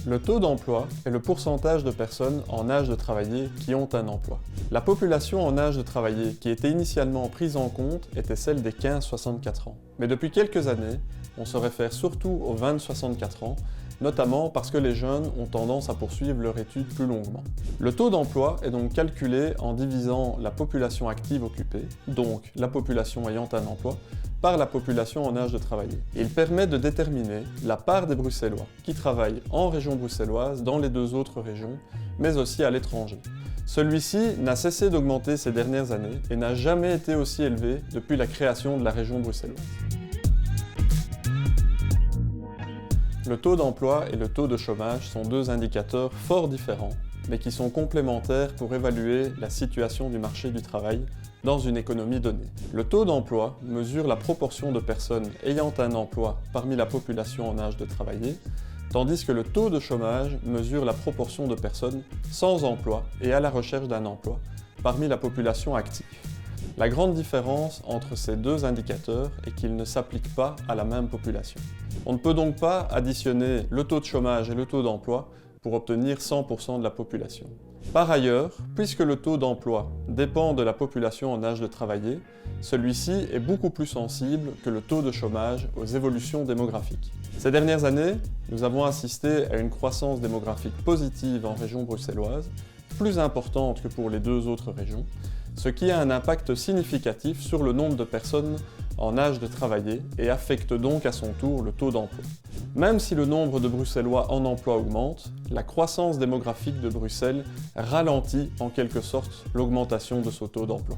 Le taux d'emploi est le pourcentage de personnes en âge de travailler qui ont un emploi. La population en âge de travailler qui était initialement prise en compte était celle des 15-64 ans. Mais depuis quelques années, on se réfère surtout aux 20-64 ans, notamment parce que les jeunes ont tendance à poursuivre leur étude plus longuement. Le taux d'emploi est donc calculé en divisant la population active occupée, donc la population ayant un emploi, par la population en âge de travailler. Il permet de déterminer la part des Bruxellois qui travaillent en région bruxelloise, dans les deux autres régions, mais aussi à l'étranger. Celui-ci n'a cessé d'augmenter ces dernières années et n'a jamais été aussi élevé depuis la création de la région bruxelloise. Le taux d'emploi et le taux de chômage sont deux indicateurs fort différents, mais qui sont complémentaires pour évaluer la situation du marché du travail dans une économie donnée. Le taux d'emploi mesure la proportion de personnes ayant un emploi parmi la population en âge de travailler, tandis que le taux de chômage mesure la proportion de personnes sans emploi et à la recherche d'un emploi parmi la population active. La grande différence entre ces deux indicateurs est qu'ils ne s'appliquent pas à la même population. On ne peut donc pas additionner le taux de chômage et le taux d'emploi pour obtenir 100% de la population. Par ailleurs, puisque le taux d'emploi dépend de la population en âge de travailler, celui-ci est beaucoup plus sensible que le taux de chômage aux évolutions démographiques. Ces dernières années, nous avons assisté à une croissance démographique positive en région bruxelloise, plus importante que pour les deux autres régions, ce qui a un impact significatif sur le nombre de personnes en âge de travailler et affecte donc à son tour le taux d'emploi. Même si le nombre de Bruxellois en emploi augmente, la croissance démographique de Bruxelles ralentit en quelque sorte l'augmentation de ce taux d'emploi.